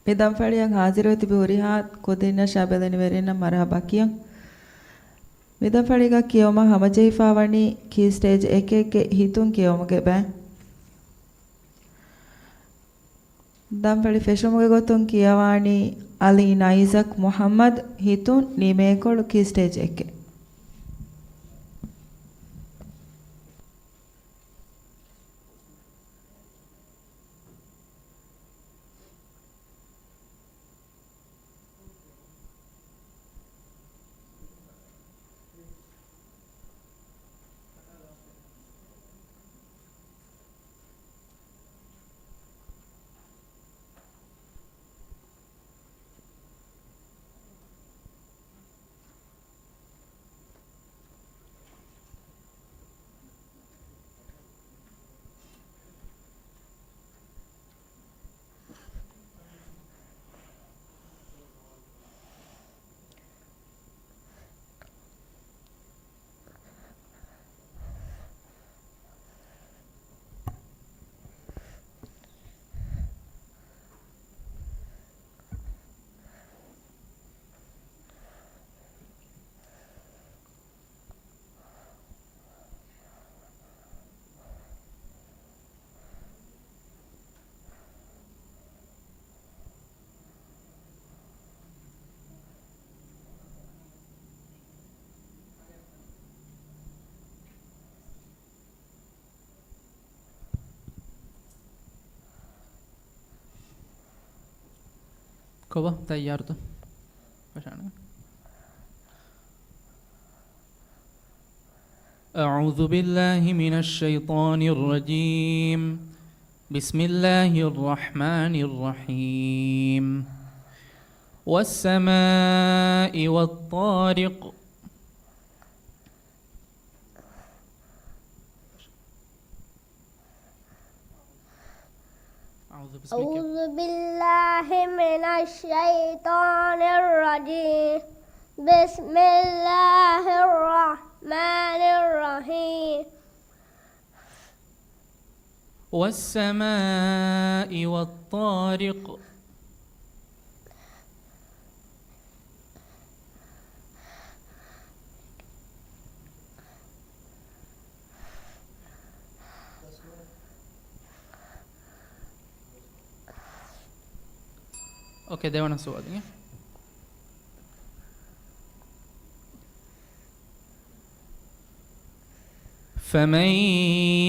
ಮಿದಂ ಫಳಿಯಂ ಹಾಜಿರತಿ ಬಿಹುರಿಹಾತ್ ಕುದಿನ ಶಬೆದನಿ ವೆರಿನ ಮರಹಬಕಿಯಂ ಮಿದಂ ಫಳಿಗ ಕಿಯೋಮ ಹಮಜೈಫಾವಣಿ ಕೀ ಸ್ಟೇಜ್ ಏಕೆಗೆ ಹಿತುಂ ಕಿಯೋಮಗೆ ಬෑ ದಂ ಫಳಿ ಫೆಶುಮುಗೆ ಗೊತ್ತುಂ ಕಿಯವಾಣಿ ಅಲಿ ನೈಜಕ್ ಮುಹಮ್ಮದ್ ಹಿತುಂ ನಿಮೇಕೊಳು ಕೀ ಸ್ಟೇಜ್ ಏಕೆ كوبا تيارته أعوذ بالله من الشيطان الرجيم بسم الله الرحمن الرحيم والسماء والطارق أعوذ بالله من الشيطان الرجيم بسم الله الرحمن الرحيم والسماء والطارق اوكي ديوانا السؤال فمن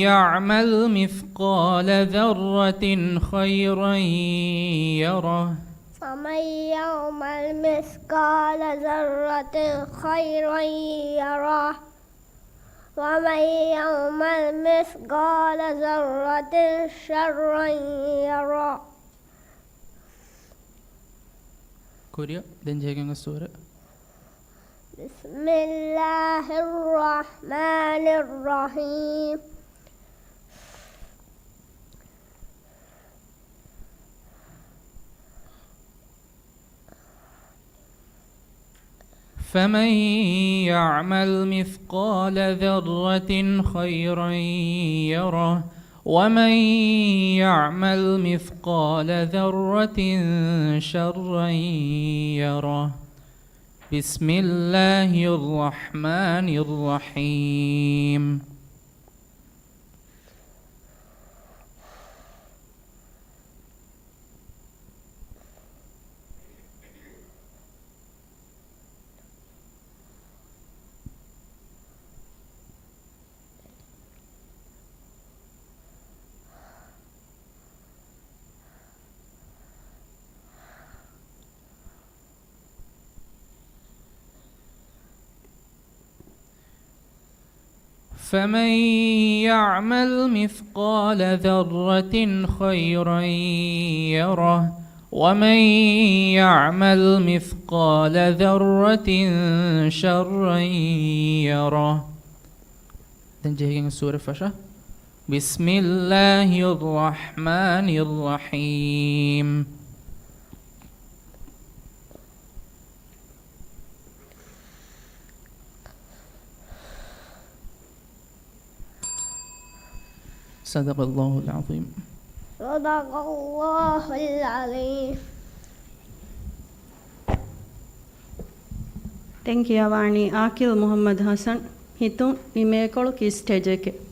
يعمل مثقال ذرة خيرا يره فمن يعمل مثقال ذرة خيرا يره ومن يعمل مثقال ذرة شرا يره كوريا دنجيغن السورة بسم الله الرحمن الرحيم فمن يعمل مثقال ذرة خيرا يره ومن يعمل مثقال ذرة شرا يره بسم الله الرحمن الرحيم فمن يعمل مثقال ذرة خيرا يره ومن يعمل مثقال ذرة شرا يره تنجيهين السورة فشا بسم الله الرحمن الرحيم صدق الله العظيم صدق الله العظيم ತೆಂಕಿಯ ವಾಣಿ ಆಕಿಲ್ ಮೊಹಮ್ಮದ್ ಹಸನ್ ಹಿತು ನಿಮೇಕೊಳು ಕಿ ಸ್ಟೇಜಕ್ಕೆ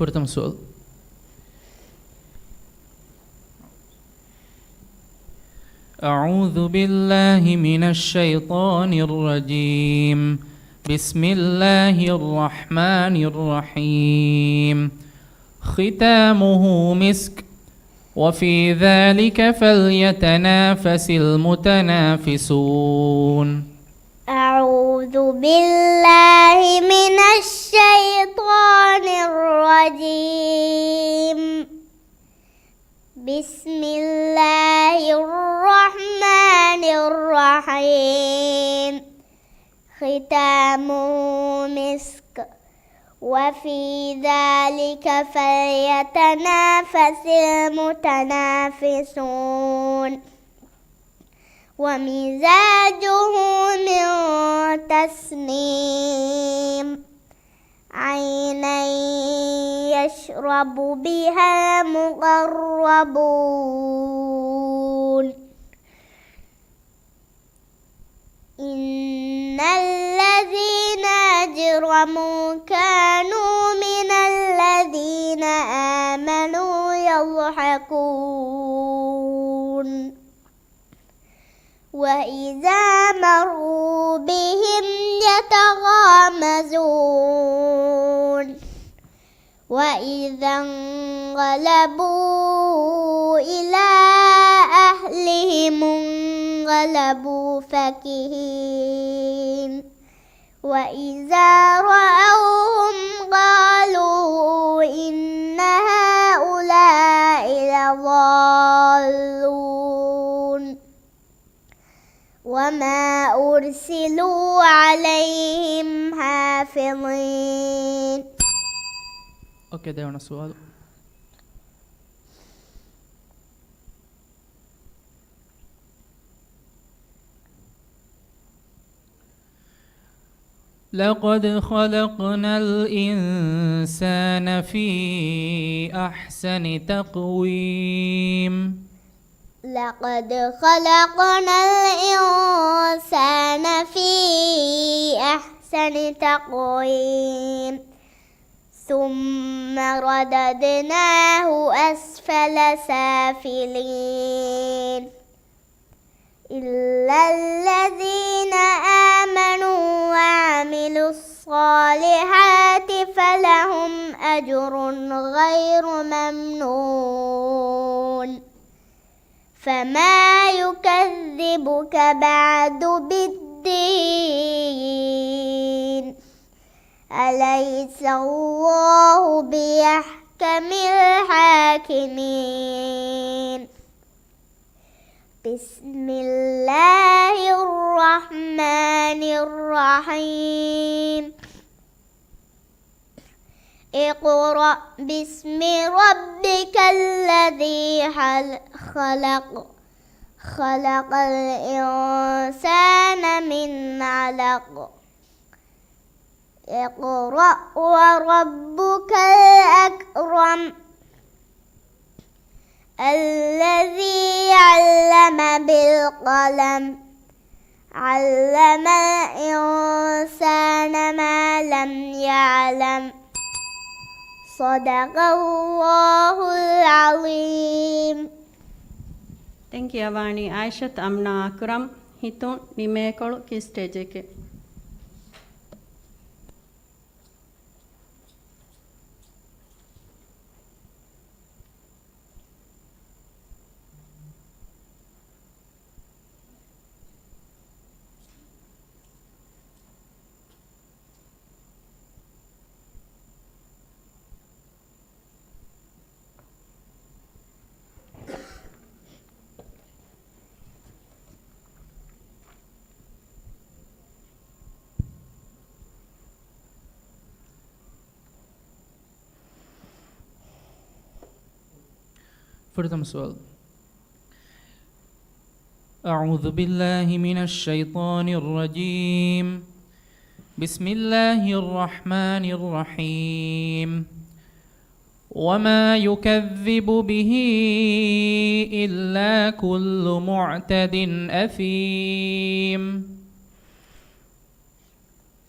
فرتم السؤال. أعوذ بالله من الشيطان الرجيم. بسم الله الرحمن الرحيم. ختامه مسك وفي ذلك فليتنافس المتنافسون. أعوذ بالله من الشيطان الرجيم. بسم الله الرحمن الرحيم. ختامه مسك وفي ذلك فليتنافس المتنافسون. ومزاجه من تسنيم. عينا يشرب بها المقربون. إن الذين أجرموا كانوا من الذين آمنوا يضحكون. وإذا مروا بهم يتغامزون. وإذا انقلبوا إلى أهلهم انقلبوا فكهين. وإذا رأوهم قالوا إن هؤلاء لضالون. وما أرسلوا عليهم حافظين. أوكي، ده السؤال. لقد خلقنا الإنسان في أحسن تقويم. لقد خلقنا الإنسان في أحسن تقويم. ثم رددناه أسفل سافلين. إلا الذين آمنوا وعملوا الصالحات فلهم أجر غير ممنون. فما يكذبك بعد بالدين. أليس الله بأحكم الحاكمين. بسم الله الرحمن الرحيم. اقرأ باسم ربك الذي خلق. خلق الإنسان من علق. اقرأ وربك الأكرم. الذي علم بالقلم. علم الإنسان ما لم يعلم. صدق الله العظيم. ತೆಂಕಿಯ ವಾಣಿ ಆಯಿಷತ್ ಅಮ್ನಾ ಅಕ್ರಮ್ ಹಿತು ನಿಮೇಕೊಳು ಕಿ ಸ್ಟೇಜಕ್ಕೆ فرتم السؤال. أعوذ بالله من الشيطان الرجيم. بسم الله الرحمن الرحيم. وما يكذب به إلا كل معتد أثيم.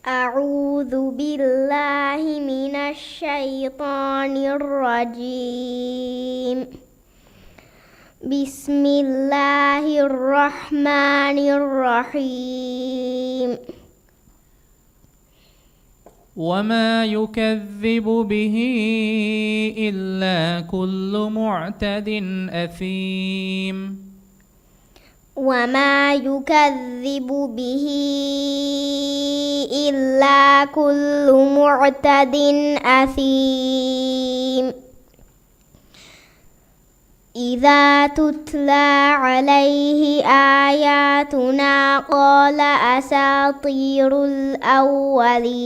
أعوذ بالله من الشيطان الرجيم. بسم الله الرحمن الرحيم. وما يكذب به إلا كل معتد أثيم. وما يكذب به إلا كل معتد أثيم. إذا تتلى عليه آياتنا قال أساطير الأولين.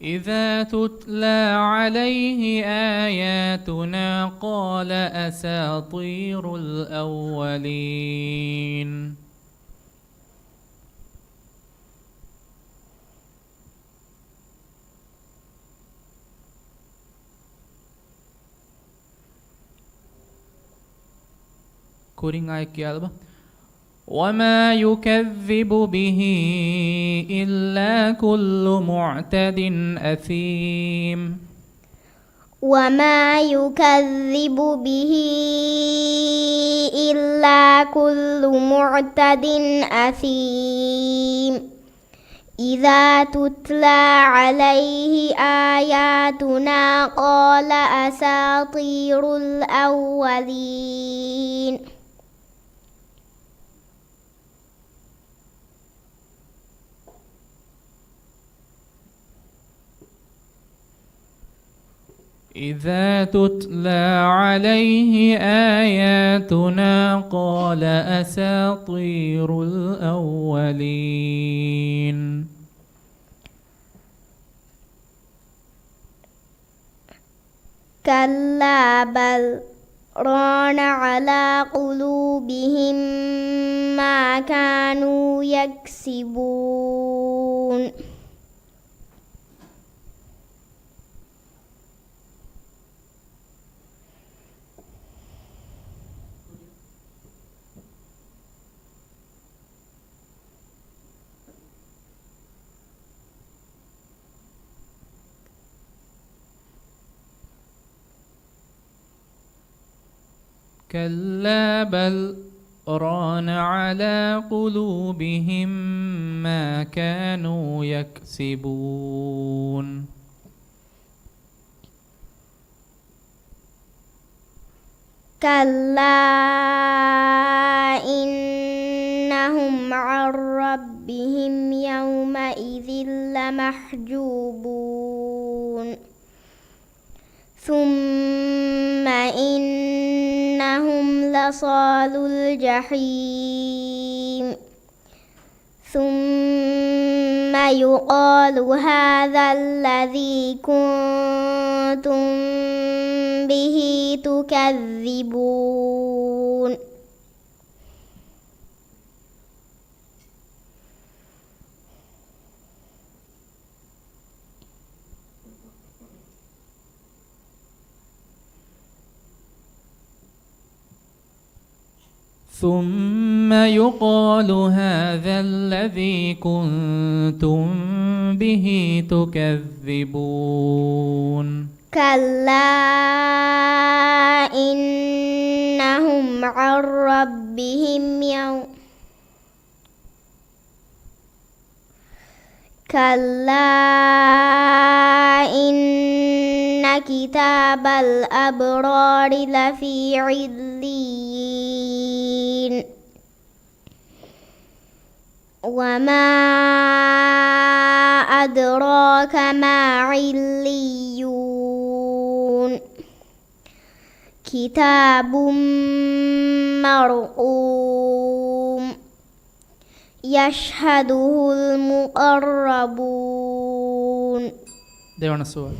إذا تتلى عليه آياتنا قال أساطير الأولين. كورين آية كيالبا. وما يكذب به إلا كل معتد أثيم. وما يكذب به إلا كل معتد أثيم. إذا تتلى عليه آياتنا قال أساطير الأولين. إذا تتلى عليه آياتنا قال أساطير الأولين. كلا بل ران على قلوبهم ما كانوا يكسبون. كلا بل ران على قلوبهم ما كانوا يكسبون. كلا إنهم عن ربهم يومئذ لمحجوبون. ثم إنهم لصالو الجحيم. ثم يقال هذا الذي كنتم به تكذبون. ثم يقال هذا الذي كنتم به تكذبون. كلا إنهم عن ربهم كلا إن كتاب الأبرار لفي عليين. وما أدراك ما عليون كتاب مرقوم يشهده المقربون. දෙවන සුවල්.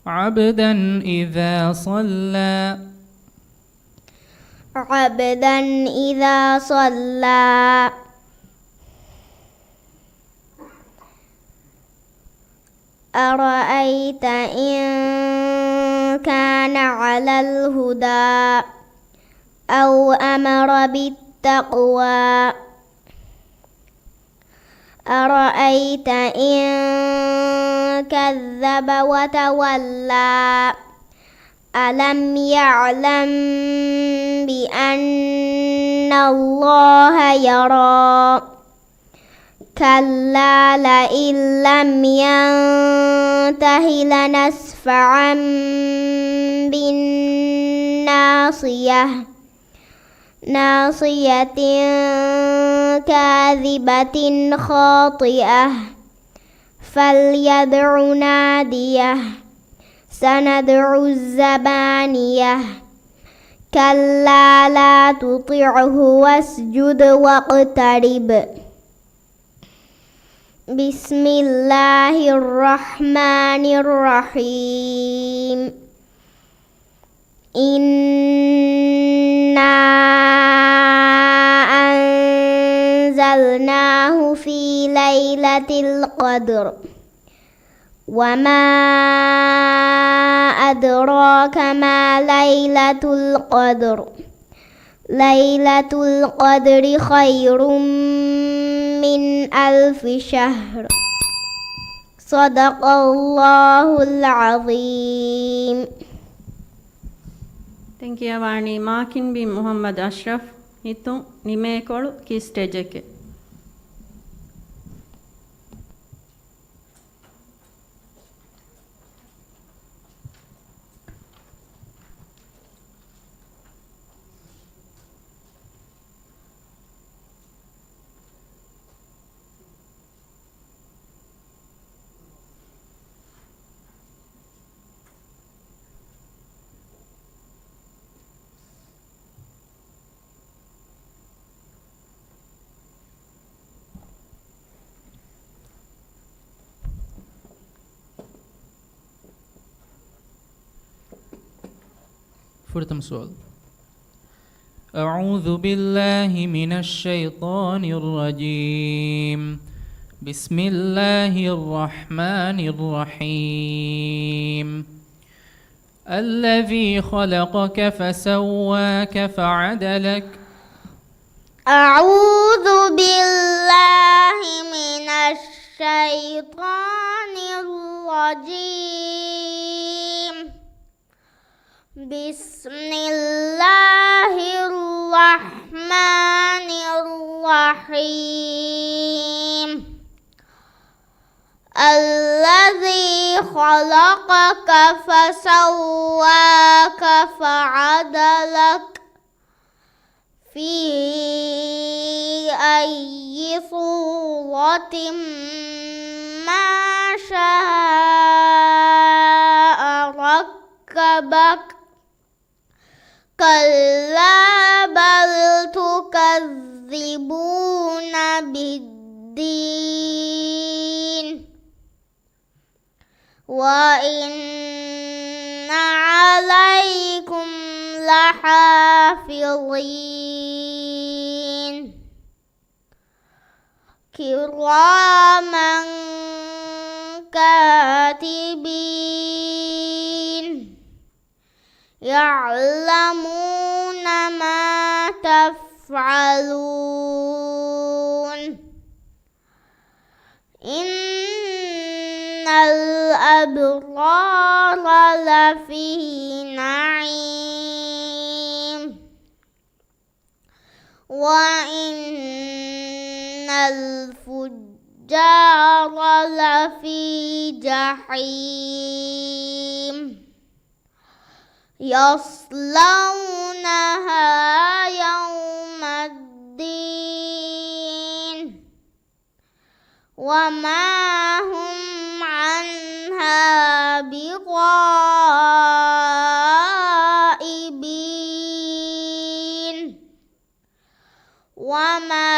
عبدا إذا صلى عبدا إذا صلى أرأيت إن كان على الهدى أو أمر بالتقوى أرأيت إن كذب وتولى ألم يعلم بأن الله يرى كلا لئن لم ينته لنسفعا بالناصية ناصية كاذبة خاطئة فليدع ناديه سندع الزبانية كلا لا تطعه واسجد واقترب. بسم الله الرحمن الرحيم إنا أنزلناه في ليلة القدر وما أدراك ما ليلة القدر ليلة القدر خير من 1000 شهر صدق الله العظيم. Thank you ವಾಣಿ ಮಾಕಿನ್ ಬಿ ಮೊಹಮ್ಮದ್ ಅಶ್ರಫ್ ಹಿತು ನಿಮೇಕೊಳು ಕಿ ಸ್ಟೇಜಕ್ಕೆ. فرتم سؤال. أعوذ بالله من الشيطان الرجيم. بسم الله الرحمن الرحيم. الذي خلقك فسواك فعدلك. أعوذ بالله من الشيطان الرجيم. بسم الله الرحمن الرحيم. الذي خلقك فسواك فعدلك في أي صورة ما شاء ركبك. كلا بل تكذبون بالدين وإن عليكم لحافظين كراما كاتبين يعلمون ما تفعلون. إن الأبرار لفي نعيم وإن الفجار لفي جحيم. يصلونها يوم الدين وما هم عنها بغائبين وما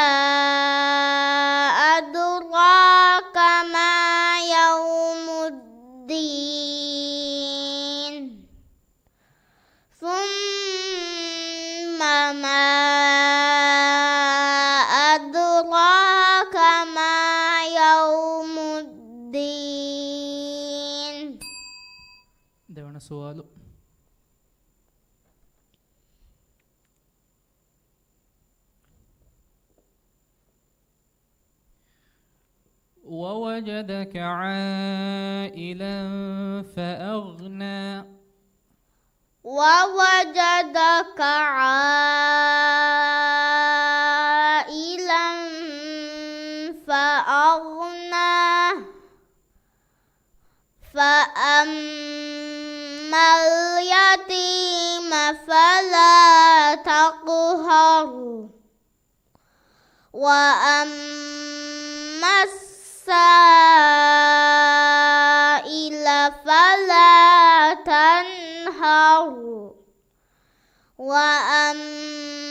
أدراك ما يوم الدين ثم ما أدراك ما يوم الدين දෙවන සුවාලු. ووجدك عائلا فأغنى ووجدك عائلا فأغنى فأما اليتيم فلا تقهر وأما السائل فلا تنهر وأما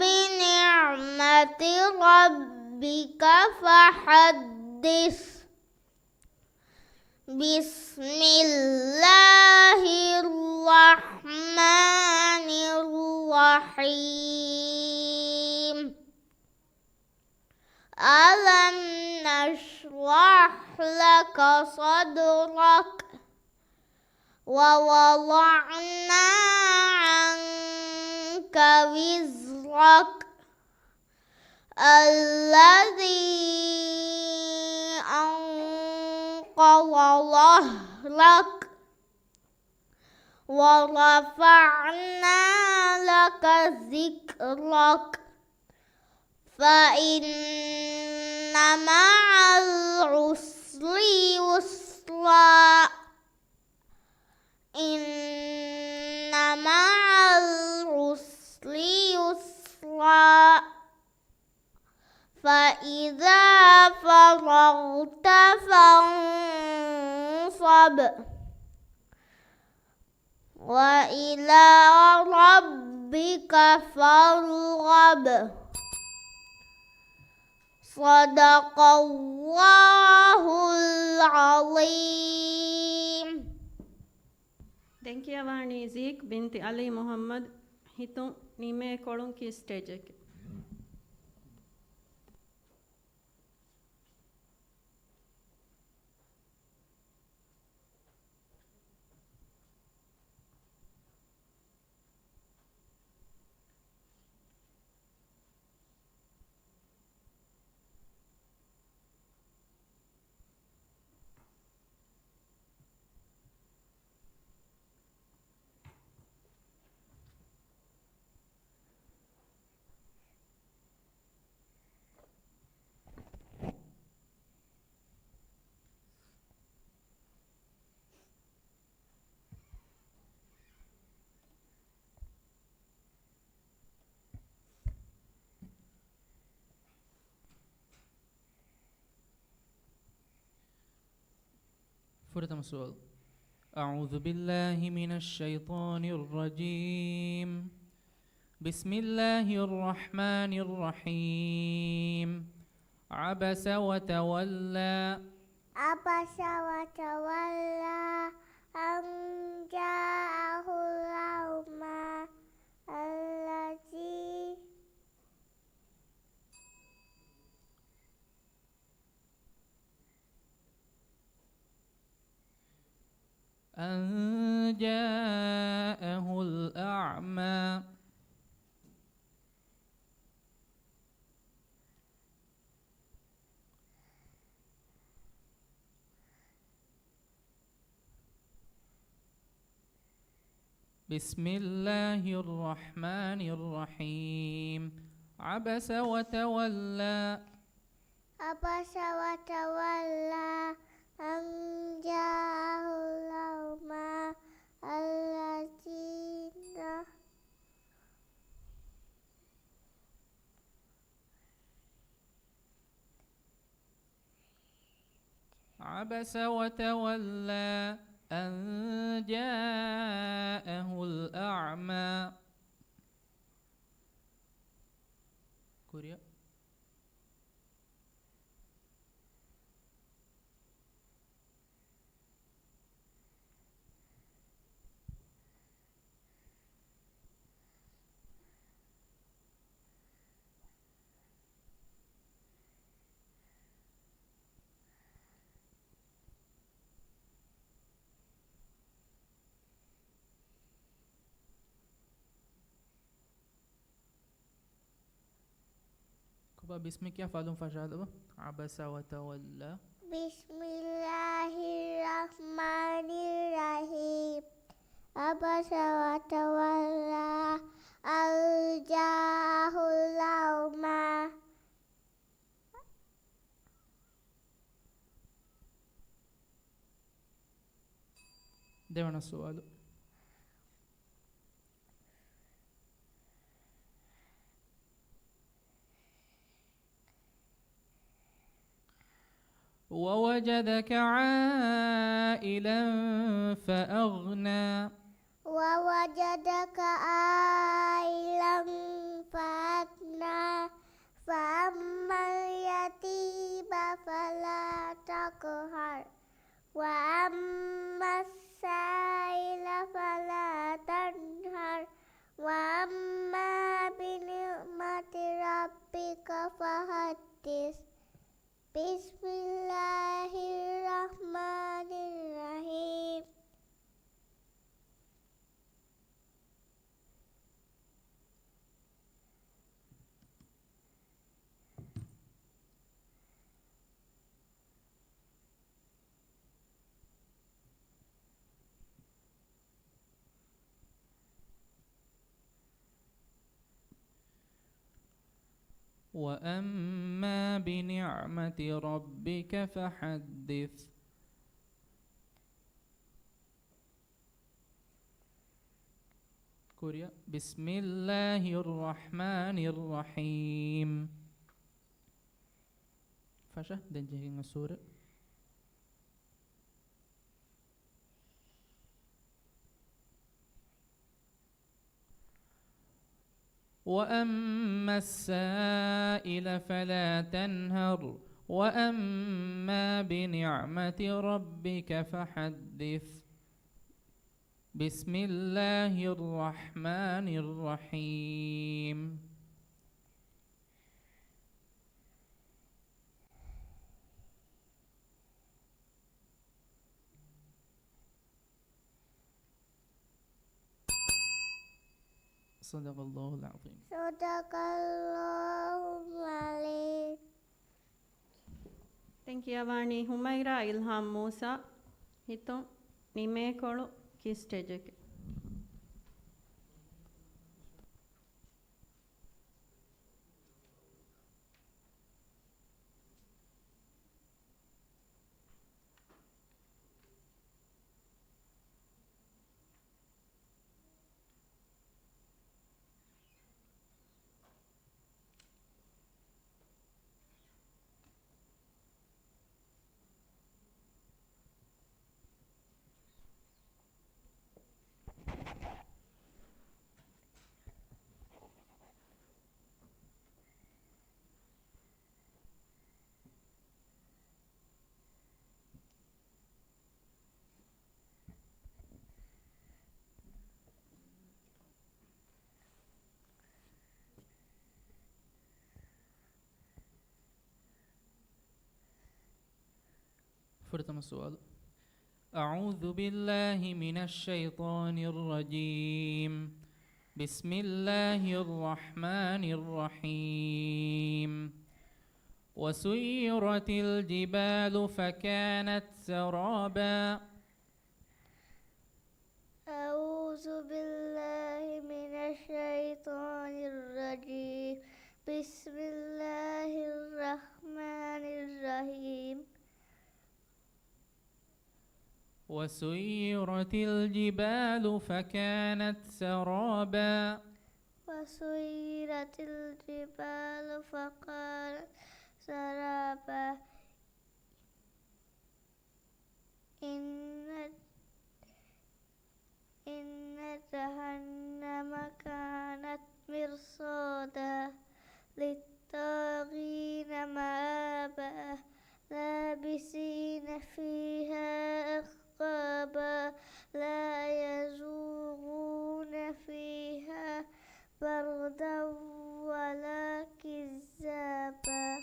بنعمة ربك فحدث بسم الله الرحمن الرحيم ألم نشرح لك صدرك ووضعنا عنك وزرك الذي أنقض ظهرك ورفعنا لك ذكرك فإن مع العسر يسرا إن مع العسر يسرا فإذا فرغت فانصب وإلى ربك فارغب صدق الله العظيم. ದೆಂಕಿಯವಾಣಿ ಝೀಕ್ ಬಿಂತಿ ಅಲಿ ಮೊಹಮ್ಮದ್ ಹಿತು ನಿಮೆ ಕೊಳುಂಕಿ ಸ್ಟೇಜಕ್ಕೆ. فرتم السؤال. أعوذ بالله من الشيطان الرجيم. بسم الله الرحمن الرحيم. عبس وتولى. عبس وتولى أن جاءه الأعمى الذي أن جاءه الأعمى. بسم الله الرحمن الرحيم. عبس وتولى. عبس وتولى أن جاءه الأعمى الذين عبس وتولى أن جاءه الأعمى. كوريا. كوبا باسمك يا فعل فجعل عبس وتولى. بسم الله الرحمن الرحيم عبس وتولى أن جاءه الأعمى. دعنا السؤال. ووجدك عائلا فأغنى. ووجدك عائلا فأغنى فأما اليتيم فلا تقهر وأما السائل فلا تنهر وأما بنعمة ربك فحدث. بسم الله الرحمن الرحيم. وأما بنعمة ربك فحدث. كوريا. بسم الله الرحمن الرحيم. فشة دنجهين السورة. وأما السائل فلا تنهر وأما بنعمة ربك فحدث. بسم الله الرحمن الرحيم. صدق الله العظيم. صدق الله العظيم. Thank you, Avani. Humaira Ilham Musa. Hito Nimekolu key stage. فرتم السؤال. أعوذ بالله من الشيطان الرجيم. بسم الله الرحمن الرحيم. وسيرت الجبال فكانت سرابا. أعوذ بالله من الشيطان الرجيم. بسم الله الرحمن الرحيم. وسيرت الجبال فكانت سرابا وسيرت الجبال فكانت سرابا إن جهنم كانت مرصادا للطاغين مآبا لابسين فيها أحقابا لا يذوقون فيها بردا ولا كذابا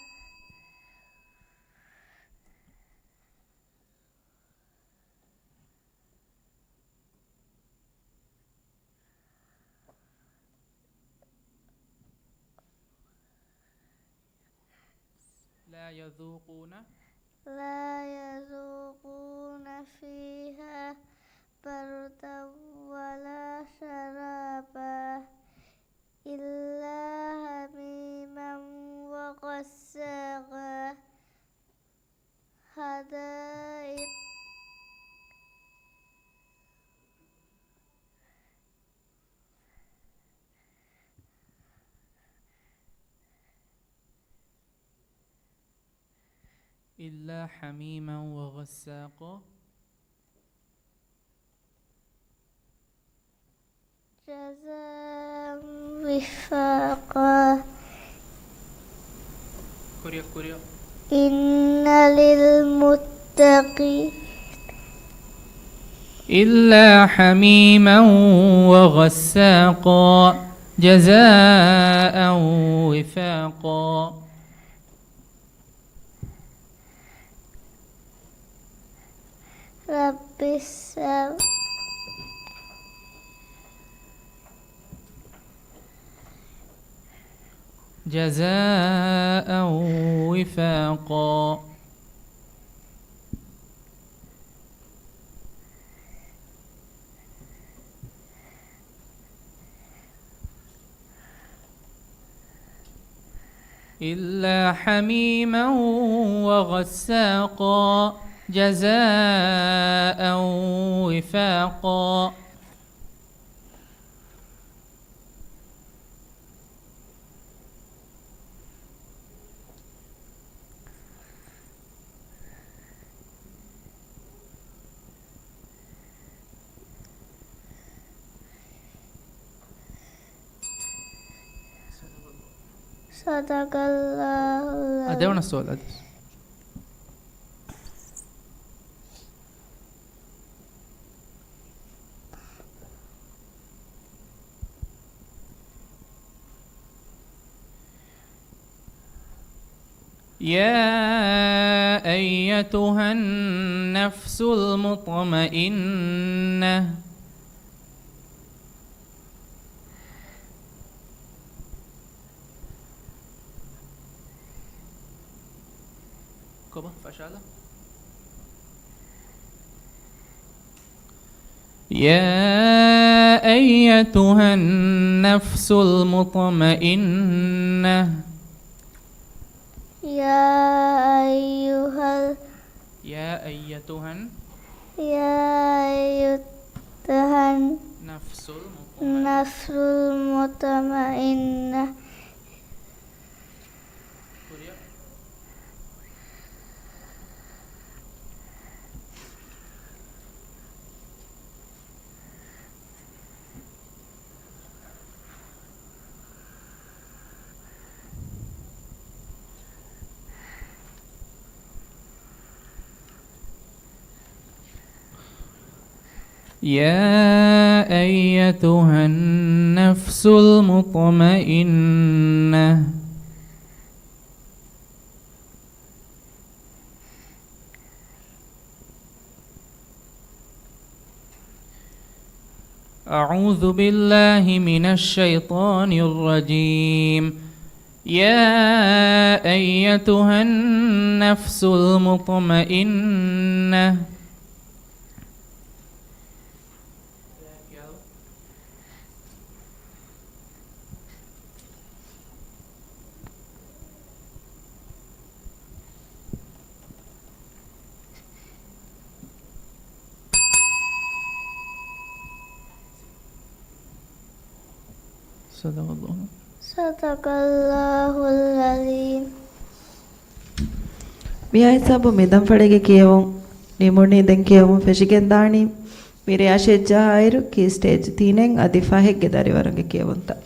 لا يذوقون فيها بردا ولا شرابا إلا حميما وغساقا حدائق إلا حميما وغساقا جزاء وفاقا كوريا إن للمتقين إلا حميما وغساقا جزاء وفاقا رب السماء جزاء وفاقا إلا حميما وغساقا جزاء وفاقا صدق الله أداونا السؤال أدرس. يا أيتها النفس المطمئنة يا أيتها النفس المطمئنة يا أيتها النفس المطمئنة يا أيتها النفس المطمئنة أعوذ بالله من الشيطان الرجيم يا أيتها النفس المطمئنة صدق الله. صدق الله العظيم. මියා හිසබු මිදම් ෆඩගේ කියවුම් නිමුණි දෙන් කියවුම් ෆෙෂිගෙන් දාණි මිරියා ෂෙජ්ජා ආයිරු කී ස්ටේජ් 3 අදි ෆහෙක්ගේ දරිවරගේ කියවුන්තා